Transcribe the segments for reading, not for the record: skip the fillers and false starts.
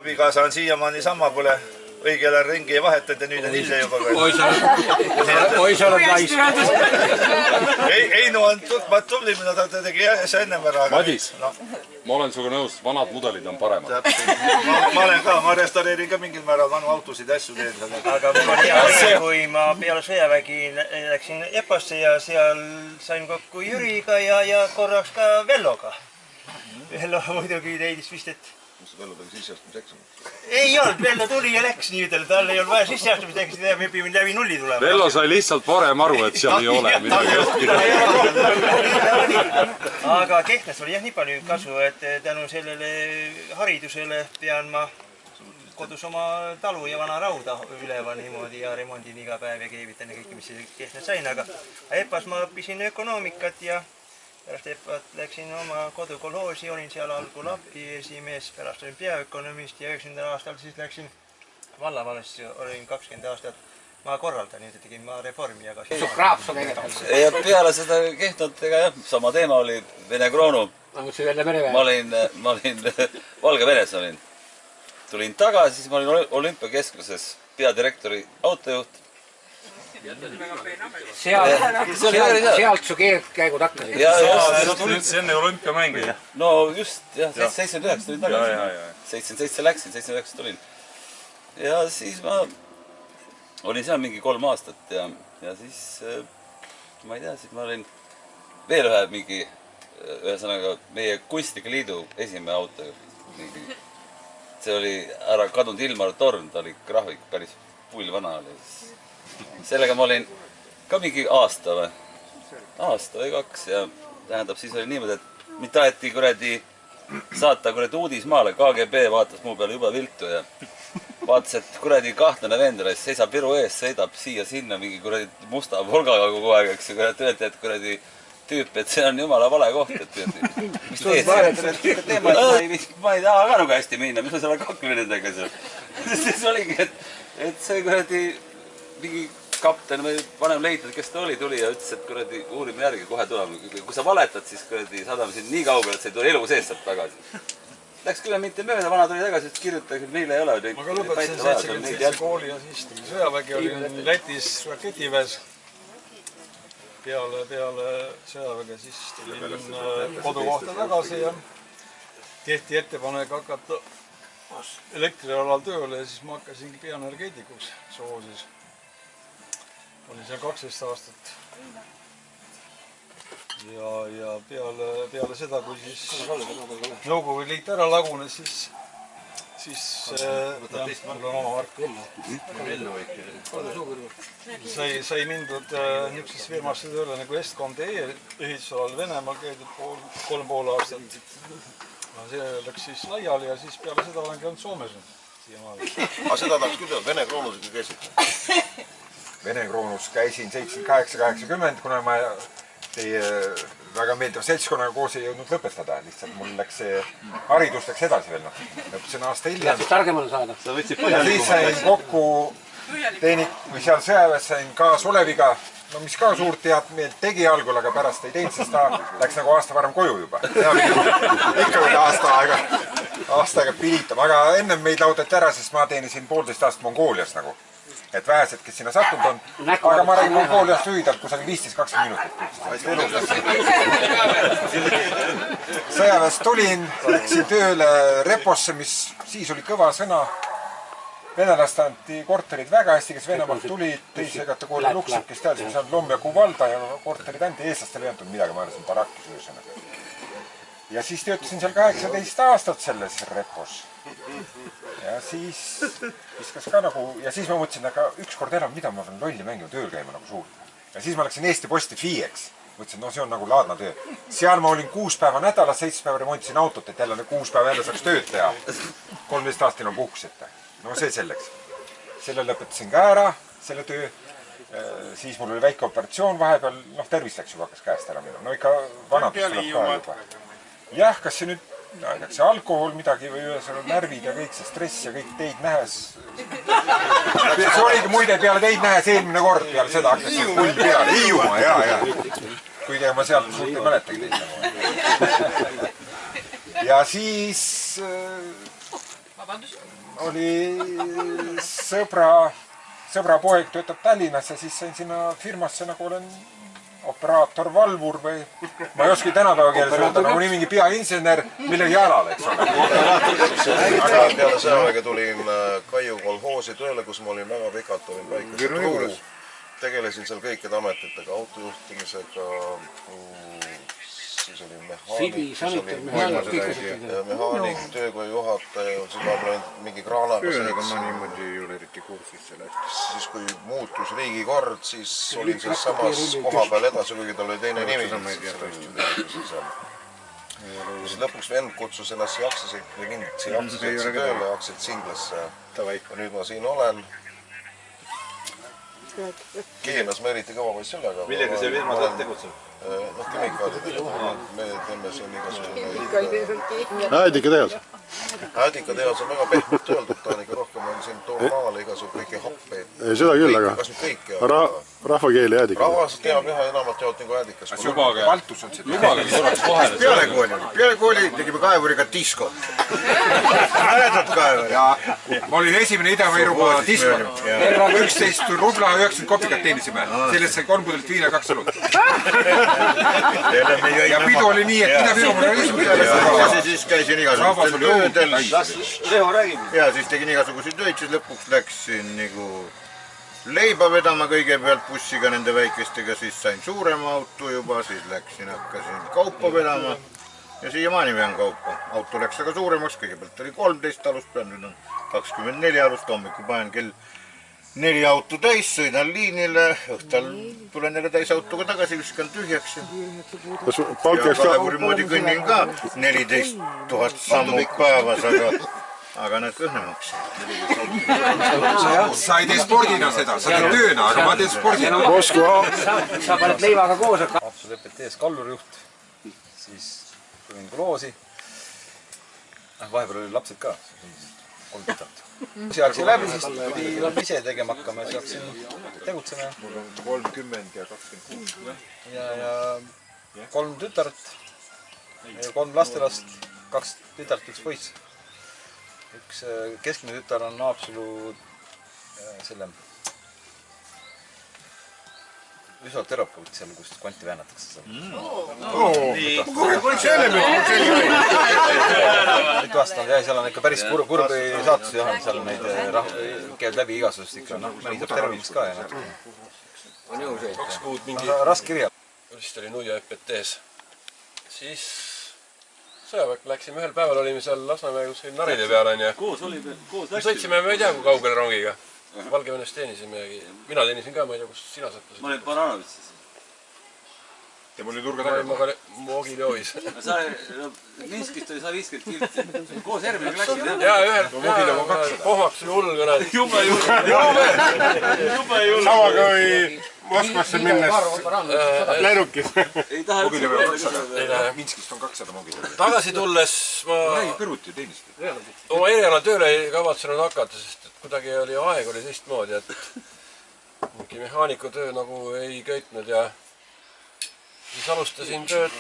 Abikaasa on siiamaani sama, pole õigel ajal ringi ei vahetanud ja nüüd on hilja juba. Oi, sa oled laisk. Einu on tubli, mida ta tegi äsja ennem ära. Madis, ma olen sinuga nõus, vanad mudelid on paremad. Ma olen ka, ma restaureerin ka mingil määral vanu autosid ja asju teen. Aga mul on hea see, kui ma peale sõjavägi läksin EPA-sse ja seal sain kokku Jüriga ja korraks ka Velloga. Vello muidugi teidis vist, et Vello tegi sisseastumiseksamit. Ei olnud, Vello tuli ja läks nii ütelda, tal ei olnud vaja sisseastumiseksamit ja me pidime läbi nulli tulema. Vello sai lihtsalt varem aru, et seal ei ole midagi Aga Kehtnast oli jah nii palju kasu, et tänu sellele haridusele pean ma kodus oma talu ja vana rauda üleval niimoodi ja remondin iga päev ja keevitan ja kõike, mis Kehtnast sain, aga EPA-s ma õppisin ökonoomikat ja pärast EPA-t läksin oma kodukolhoosi, olin seal algul appi esimees, pärast olin peaökonomist ja 90. aastal siis läksin vallavalles, olin 20 aastat maa korraldan, nüüd tegin maa reformi. Ja peale seda Kehtnatega jah, sama teema oli Vene kroonu. Ma olin Valgevenes olin. Tulin tagasi, siis ma olin Olümpiakeskuses peadirektori autojuht. Sealt su keerdkäigud hakkasid. Sa tulid see enne olümpiamängi? No just, jah, 79 tulin tagasi. 77 läksin, 79 tulin. Ja siis ma olin seal mingi 3 aastat ja siis, ma ei tea, siis ma olin veel ühe mingi, ühesõnaga meie Kunstnike Liidu esimene autojuht. See oli ära kadunud Ilmar Torn, ta oli graafik, päris pullvana oli. Sellega ma olin ka mingi aasta või 2 ja tähendab, siis oli niimoodi, et mind taheti kuradi saata kuradi uudismaale, KGB vaatas mu peale juba viltu ja vaatas, et kuradi kahtlane vendele seisab Viru ees, sõidab siia-sinna mingi kuradi musta Volgaga kogu aeg, eks ju, kuradi, et kuradi tüüp, et see on jumala vale koht, et mis teed teema, ma ei taha ka nagu hästi minna, mis ma selle kaklemine seal. Siis oligi, et see kuradi mingi kapten või vanem leitnant, kes ta oli, tuli ja ütles, et kuradi uurime järgi, kohe tuleme. Kui sa valetad, siis kuradi saadame sind nii kaugele, et sa ei tule elu sees sealt tagasi. Läks küll mitte mööda, vana tuli tagasi, et kirjutage, et meil ei ole. Aga lõpetasin 77 kooli ja siis tuli sõjavägi, olin Lätis raketiväes. Peale sõjaväge siis tulin kodukohta tagasi ja tehti ettepanek hakata elektrialal tööle ja siis ma hakkasingi bioenergeetikuks Soosis. Olin seal 12 aastat. Ja peale seda, kui siis Nõukogude Liit ära lagunes, siis mul on oma värk sai mindud niisuguses firmasse tööle nagu Estcom.de ehitusalal Venemaal käidud 3,5 aastat. See läks siis laiali ja siis peale seda olen käinud Soomes. Aga seda tahaks küll teha, Vene kroonus käisid? Vene kroonus käisin 78-80, kuna ma teie väga meeldiva seltskonnaga koos ei jõudnud lõpetada. Lihtsalt mul läks see haridus läks edasi veel. Lõpetasin aasta hiljem. Läks targemale saada. Ja siis sain kokku või seal sõjaväes sain ka Soleviga, no mis ka suurt head meelt tegi algul, aga pärast ei teinud, sest ta läks nagu aasta varem koju juba. Ikka veel aasta aega pilitama, aga ennem meid laudati ära, sest ma teenisin 1,5 aastat Mongoolias nagu. Et vähesed, kes sinna sattunud on, aga ma räägin Mongooliast lühidalt, kus oli 15-20 minutit. Sõjaväest tulin, läksin tööle Reposse, mis siis oli kõva sõna. Venelast anti korterid väga hästi, kes Venemaalt tulid, teise kategooria luksud, kes teadsid, mis on Lom ja Kuvalda ja korterid anti, eestlastele ei antud midagi, ma arvasin barakis ühesõnaga. Ja siis töötasin seal 18 aastat selles Repos. Ja siis viskas ka nagu, ja siis ma mõtlesin, aga ükskord enam, mida ma pean lolli mängima tööl käima nagu suurt. Ja siis ma läksin Eesti Posti FIEks. Mõtlesin, no see on nagu laadna töö. Seal ma olin 6 päeva nädalas, 7 päeva remontisin autot, et jälle 6 päeva jälle saaks tööd teha. 13 aastal on puhkus ette. No see selleks. Selle lõpetasin ka ära, selle töö. Siis mul oli väike operatsioon vahepeal, noh tervis läks juba hakkas käest ära minna. No ikka vanadus tuleb ka juba. Jah, kas see nüüd see alkohol midagi või ühesõnaga närvid ja kõik see stress ja kõik teid nähes. See oligi muide peale teid nähes eelmine kord peale seda hakkas pull peale. Hiiumaa, jaa. Kuigi ma sealt suurt ei mäletagi teid. Ja siis oli sõbra poeg töötab Tallinnas ja siis sain sinna firmasse, nagu olen operaator, valvur või ma ei oska tänapäeva keeles öelda, nagu nii mingi peainsener millegi alal, eks ole. Aga peale sõjaväega tulin Kaiu kolhoosi tööle, kus ma olin väga pikalt, olin väikese truu. Tegelesin seal kõikide ametitega, autojuhtimisega, siis oli mehaanik, töökoja juhataja, siis ma olen mingi kraanaga tööga ma niimoodi ei ole eriti kursis sellest. Siis kui muutus riigikord, siis olin siis samas koha peal edasi, kuigi tal oli teine nimi. Siis lõpuks vend kutsus ennast aktsiaseltsi tööle, aktsiat Singlasse. Ja nüüd ma siin olen. Keemias ma eriti kõva poiss ei ole, aga... Millega see firma saab tegutseb? Kemikaalidega. Me teeme siin igasugune... Äädikatehas? Äädikatehas on väga pehmelt öeldud, ta on ikka rohkem on siin toormaale igasugu kõiki happeid. Ei, seda küll, aga... Kas nüüd kõiki? Rahvakeeli äädika. Rahvas teab üha enamat teolt nagu äädikas. Valtus on seda. Lubage korraks vahele. Peale kooli tegime kaevuriga disko. Mäletad kaevuri? Ma olin esimene Ida-Virumaa disko. 11 rubla 90 kopikat teenisime. Sellest sai 3 pudelit viina ja 2 õlut. Ja pidu oli nii, et Ida-Virumaa oli esimene. Siis käisin igasugustel töödel. Ja siis tegin igasuguseid tööd, siis lõpuks läksin nagu leiba vedama kõigepealt bussiga nende väikestega, siis sain suurema auto juba, siis hakkasin kaupa vedama ja siiamaani vean kaupa. Auto läks aga suuremaks, kõigepealt oli 13 alust peal, nüüd on 24 alust, hommikul panen kell 4 auto täis, sõidan liinile, õhtal tulen jälle täis autoga tagasi, viskan tühjaks ja kaevuri moodi kõnnin ka 14 000 sammu päevas, aga need kõhnemaks. Sa ei tee spordina seda, sa teed tööna, aga ma teen spordina. Sa paned leivaga koos. Haapsalu EPT-s kallurjuht, siis tulin koloosi. Vahepeal oli lapsed ka, 3 tütart. Seadsin läbi, siis pidi ise tegema hakkama, siis hakkasin tegutsema. 30 ja 26. Ja 3 tütart, 3 lastelast, 2 tütart, 1 poiss. Üks keskmine tütar on Haapsalu selle visuaalterapeut seal, kus kvanti väänatakse. Mitu aastat on, seal on ikka päris kurbi saatusi jah, seal neid käib läbi igasugust ikka, mõni saab terveniks ka ja on ju see 2 kuud mingi... Raske kirja. Vist oli Nuia EPT-s. Siis sõjaväk läksime, ühel päeval olime seal Lasnamäe kuskil Naride peal on ja sõitsime, ma ei tea, kui kaugele rongiga. Valgevenes teenisime ja mina teenisin ka, ma ei tea, kus sina sattusid. Ma olin Baranovitsis. Ja mul oli turga taga. Ma Moogil joovis. Sa Minskist oli 150 kilti. Koos järgmine läksid, jah? Jaa, ühel pohmaks oli hull kõne. Jube jull. Sama kui Moskvasse minnes lennukis. Ei taha üldse. Minskist on 200 Moogil. Tagasi tulles ma kõrvuti teenisid. oma erialal tööle ei kavatsenud hakata, sest kuidagi oli aeg oli teistmoodi, et mingi mehaaniku töö nagu ei köitnud ja siis alustasin tööd,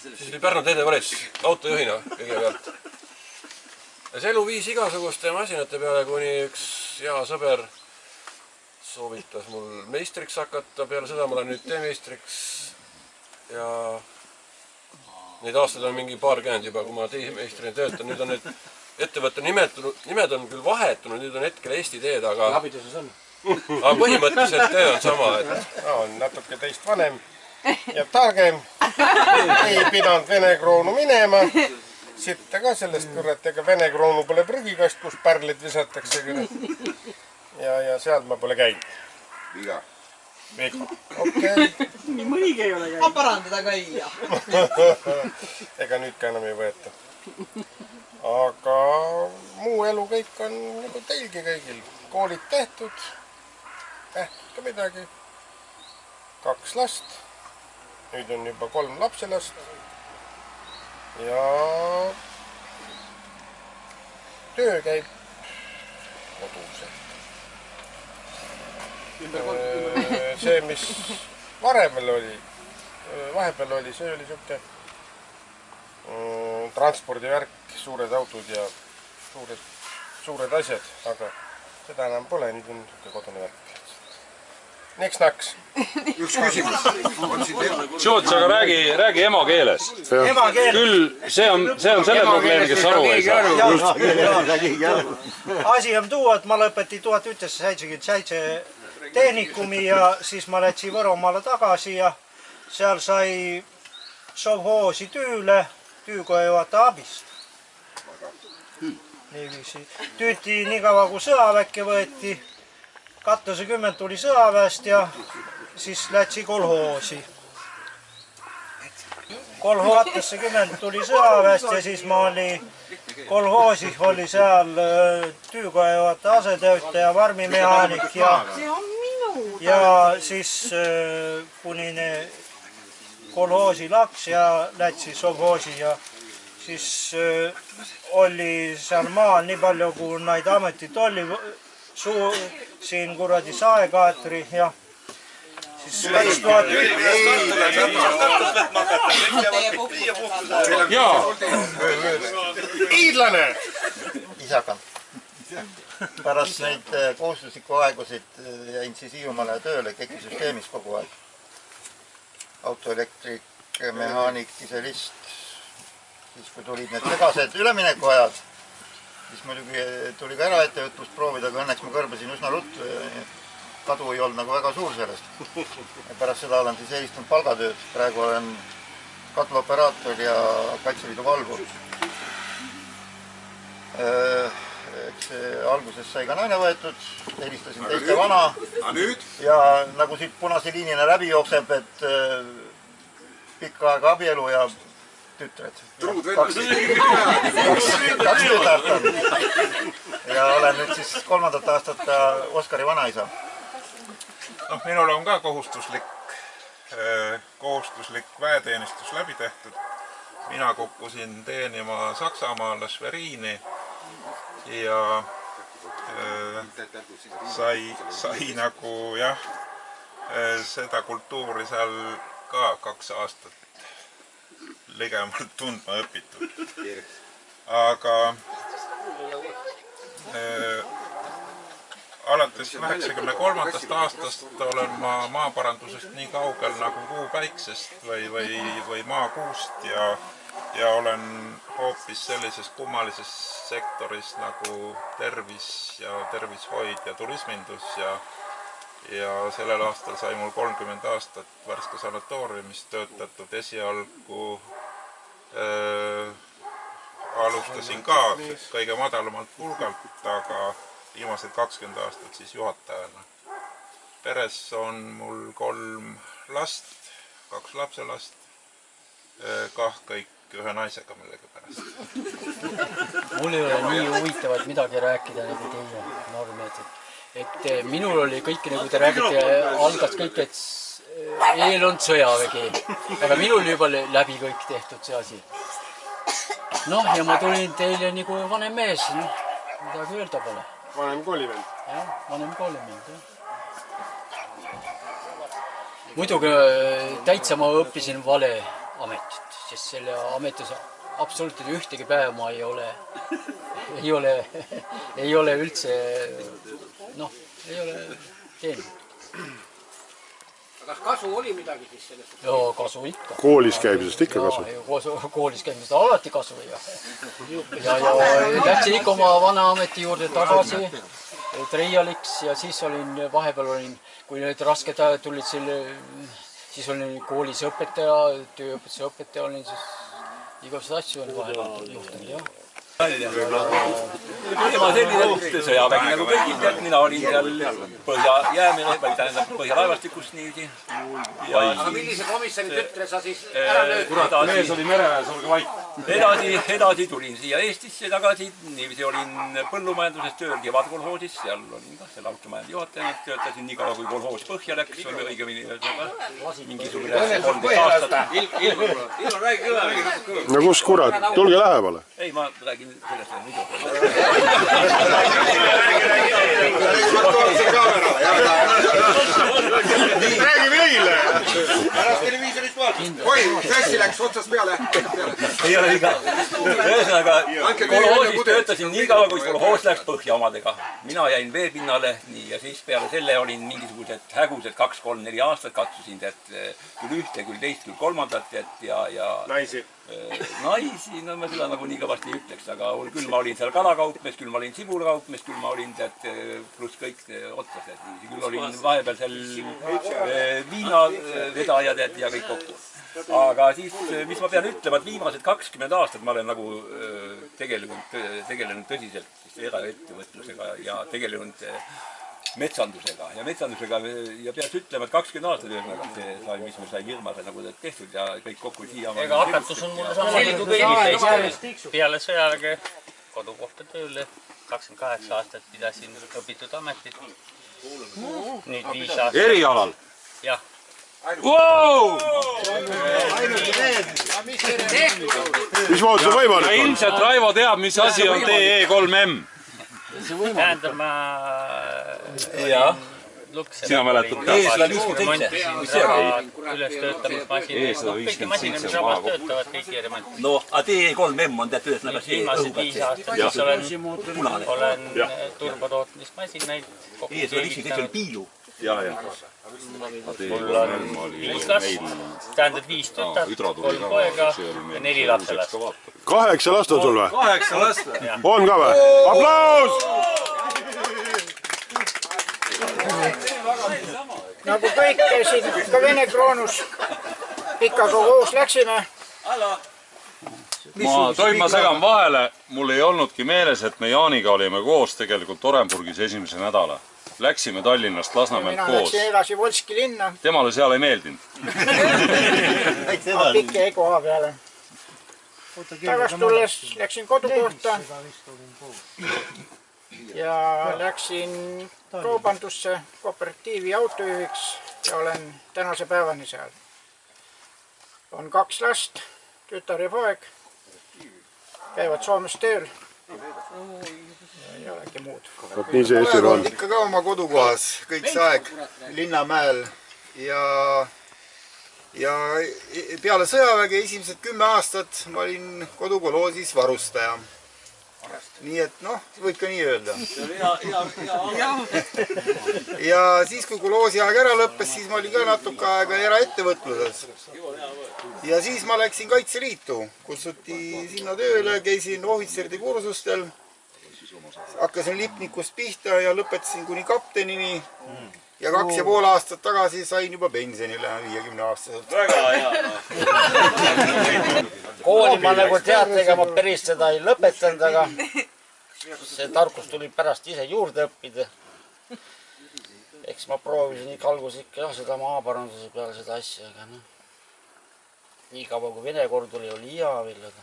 siis oli Pärnu teedevalitsus autojuhina kõigepealt. Ja see elu viis igasuguste masinate peale, kuni üks hea sõber soovitas mul meistriks hakata, peale seda ma olen nüüd teemeistriks ja neid aastaid on mingi paarkümmend juba, kui ma teemeistrina töötan, nüüd on need ettevõtte nimed on küll vahetunud, nüüd on hetkel Eesti teed, aga põhimõtteliselt töö on sama. On natuke teist vanem ja targem. Ei pidanud Vene kroonu minema. Sitta ka sellest kurat, ega Vene kroonu pole prügikast, kus pärlid visatakse. Ja sealt ma pole käinud. Viga. Okei. Nii mõige ei ole käinud. Ma parandada ka ei Ega nüüd ka enam ei võeta. Aga muu elu kõik on nagu teilgi kõigil. Koolid tehtud. Ka midagi. 2 last. Nüüd on juba 3 lapselast. Ja töö käib koduselt. See, mis varemel oli, vahepeal oli, see oli siuke transpordivärk, suured autod ja suured asjad, aga seda enam pole, nüüd on niisugune kodune värk. Neks-naks. Üks küsimus. Tšoots, aga räägi emakeeles. Küll see on selle probleemi, kes aru ei saa. Asi on tuu, et ma lõpetin 1977 tehnikumi ja siis ma läksin Võromaale tagasi ja seal sai sovhoosi tüüle tüükojuhataja abist. Niiviisi. Tüüti nii kaua, kui sõjaväkke võeti. 2010 tuli sõjaväest ja siis lätsi kolhoosi. 2010 tuli sõjaväest ja siis ma oli kolhoosis, oli seal tüükojuhataja asetöötaja, varmimehaanik ja siis kuni kolhoosi laks ja lätsi sovhoosi ja siis oli seal maal nii palju, kui neid ametit oli, siin kuradi saekaatri ja siis 2001. Jaa! Iidlane! Isakan. Pärast neid kohustuslikku aegusid jäin siis Hiiumaale tööle kekisüsteemis kogu aeg. Autoelektrik, mehaanik, diselist. Siis kui tulid need segased üleminekuajad, siis muidugi tuli ka eraettevõtlust proovida, aga õnneks ma kõrbasin üsna ruttu ja kadu ei olnud nagu väga suur sellest. Ja pärast seda olen siis eelistanud palgatööd. Praegu olen katlaoperaator ja Kaitseliidu valvur. Eks alguses sai ka naine võetud, helistasin teiste vana. Ja nagu siit punase liinina läbi jookseb, et pikka aega abielu ja tütred. Kaks tütart on. Ja olen nüüd siis 3. aastat Oskari vanaisa. Minul on ka kohustuslik väeteenistus läbi tehtud. Mina kukkusin teenima Saksamaale Schweriini ja sai nagu jah, seda kultuuri seal ka 2 aastat ligemalt tundma õpitud. Aga alates 93. aastast olen ma maaparandusest nii kaugel nagu kuu päiksest või maakuust ja olen hoopis sellises kummalises sektoris nagu tervis ja tervishoid ja turismindus ja sellel aastal sai mul 30 aastat Värska sanatooriumis töötatud. Esialgu alustasin ka kõige madalamalt pulgalt, aga viimased 20 aastat siis juhatajana. Peres on mul 3 last, 2 lapselast, kah kõik ühe naisega millegipärast. Mul ei ole nii huvitavat midagi rääkida nagu teie, noormehed. Et minul oli kõik, nagu te räägite, algas kõik, et eel on sõjavägi. Aga minul juba läbi kõik tehtud see asi. Noh, ja ma tulin teile nagu vanem mees, midagi öelda pole. Vanem koolivend. Jah, vanem koolivend, jah. Muidugi täitsa ma õppisin vale ametit, sest selle ametis absoluutselt ühtegi päeva ma ei ole üldse, noh, ei ole teeninud. Kas kasu oli midagi siis sellest? Joo, kasu ikka. Koolis käimisest ikka kasu? Koolis käimisest alati kasu. Ja läksin ikka oma vana ameti juurde tagasi treialiks ja siis vahepeal olin, kui need rasked ajad tulid siis olin koolis õpetaja, tööõpetuse õpetaja olin, siis igasuguseid asju on vahepeal juhtunud, jah. Teema selline, et sõjavägi nagu kõigil, et mina olin seal Põhja-Jäämine, või tähendab Põhjalaevastikus niigi. Aga millise komisjoni tütre sa siis ära lööd? Kurat, mees oli mereväes, olge vait. Edasi tulin siia Eestisse tagasi, niiviisi olin põllumajanduses tööl Kevadkolhoosis, seal olin ka selle automajandi juhatajana, töötasin nii kaua, kui kolhoos põhja läks, oli õigemini mingisugune 13 aastat. No kus kurat, tulge lähemale. Ei, ma räägin sellest muidu. Räägi meile! Pärast televiisorist vaadata. oi, hästi läks otsast peale. Ei ole viga. Ühesõnaga, kolhoosis töötasin nii kaua, kui kolhoos läks põhja omadega. Mina jäin veepinnale ja siis peale selle olin mingisugused hägused 2-3-4 aastat, katsusin küll ühte, küll teist, küll kolmandat ja naisi. Naisi, no ma seda nagu nii kõvasti ei ütleks, aga küll ma olin seal kalakaupmees, küll ma olin sibulakaupmees, küll ma olin pluss kõik otsas. Küll olin vahepeal seal viinavedajad ja kõik kokku. Aga siis, mis ma pean ütlema, et viimased 20 aastat ma olen nagu tegelenud tõsiselt eraettevõtlusega ja tegelenud metsandusega ja peaks ütlema, et 20 aastat ühesõnaga see sai, mis me sai Virmale nagu tehtud ja kõik kokku siia. Ega hakatus on mulle sama peale sõjaväge kodukohta tööle. 28 aastat pidasin õpitud ametit. Nüüd 5 aastat. Erialal? Jah. Wow! Mis moodi see võimalik on? Ilmselt Raivo teab, mis asi on TE3M. Tähendab ma... Sina mäletad ka? Ülestöötamismasin. Kõiki masinad, mis rabas töötavad, kõiki remont. No, aga TE3M on tead ühesõnaga see viimased 5 aastat, mis olen turbotootmismasinaid ees oli kõik oli piilu. Ja. Mul on 5 last, tähendab 5 tütart, 3 poega ja 4 lapselast. 8 last on sul või? 8 last? On ka või? Aplaus! Nagu kõik käisin ka Vene kroonus, pikka koos läksime. Ma segan vahele, mul ei olnudki meeles, et me Jaaniga olime koos tegelikult Orenburgis esimese nädala. Läksime Tallinnast Lasnamäelt koos. Mina läksin edasi Volski linna. Temale seal ei meeldinud. Pikke ego peale. Tagasi tulles läksin kodukohta ja läksin kaubandusse kooperatiivi autojuhiks ja olen tänase päevani seal. On 2 last, tütar ja poeg. Käivad Soomes tööl. Ei olegi muud. Nii see Eestil on. Ikka ka oma kodukohas, kõik see aeg Linnamäel ja peale sõjaväge esimesed 10 aastat ma olin kodukolhoosis varustaja. Nii et noh, võib ka nii öelda. Ja siis kui kolhoosi aeg ära lõppes, siis ma olin ka natuke aega eraettevõtluses. Ja siis ma läksin Kaitseliitu, kutsuti sinna tööle, käisin ohvitseride kursustel. Hakkasin lipnikust pihta ja lõpetasin kuni kaptenini. Ja 2,5 aastat tagasi sain juba pensionile 50 aastaselt. Väga hea. Kooli ma nagu teatega ma päris seda ei lõpetanud, aga see tarkus tuli pärast ise juurde õppida. Eks ma proovisin ikka alguses ikka seda maaparanduse peale seda asja, aga noh. Nii kaua kui Vene kord oli hea veel, aga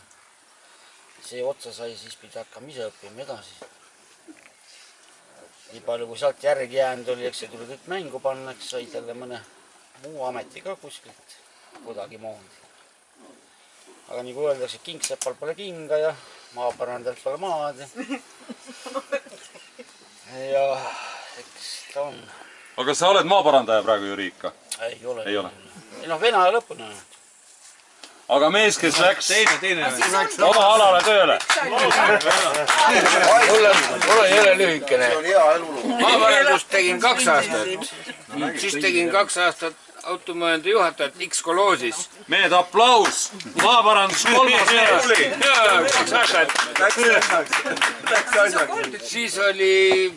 see otsa sai, siis pidi hakkama ise õppima edasi. Nii palju kui sealt järgi jäänud oli, eks see tuli kõik mängu panna, eks sai talle mõne muu ameti ka kuskilt kuidagi moondi. Aga nii kui öeldakse, kingsepal pole kinga ja maaparandajalt pole maad. Ja eks ta on. Aga sa oled maaparandaja praegu, Jüri, ikka? Ei ole. Ei ole? Ei noh, Vene aja lõpuni. Aga mees, kes läks oma alale tööle. Mul on jälle lühikene. Maaparandust tegin 2 aastat. Siis tegin 2 aastat automajande juhatajat X-kolhoosis. Mehed, aplaus! Maaparandus 3. tuli. 2 aastat. Siis oli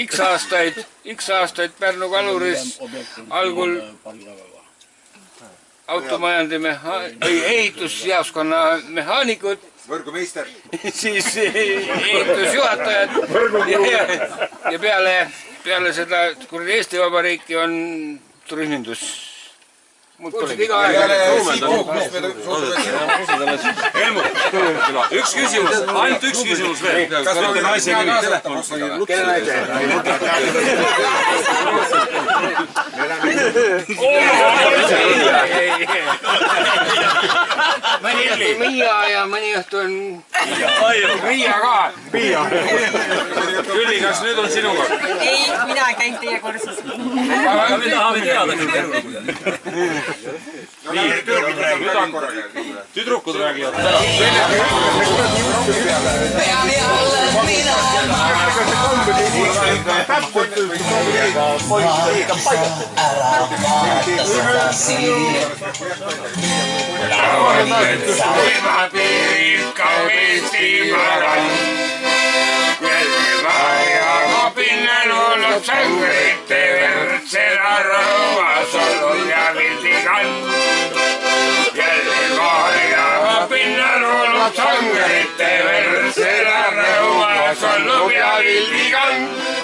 X aastaid Pärnu kaluris algul automajande ehitusjaoskonna mehaanikud, võrgumeister, siis ehitusjuhatajad ja peale seda kuradi Eesti Vabariiki on turismindus. Helmut, üks küsimus, ainult üks küsimus veel. Kas võite naise nimi? Kelle naise? Mõni õhtul Miia ja mõni õhtu on Riia ka. Külli, kas nüüd on sinu kord? Ei, mina ei käinud teie kursus. Aga me tahame teada. Tüdrukud räägivad. Pean jälle Ilmapiiril kaunistimad on. Jälle vajaga pinnal olnud sangrite verd, seda rõuas olnud ja vildigan. Jälle vajaga pinnal olnud sangrite verd, seda rõuas olnud ja vildigan.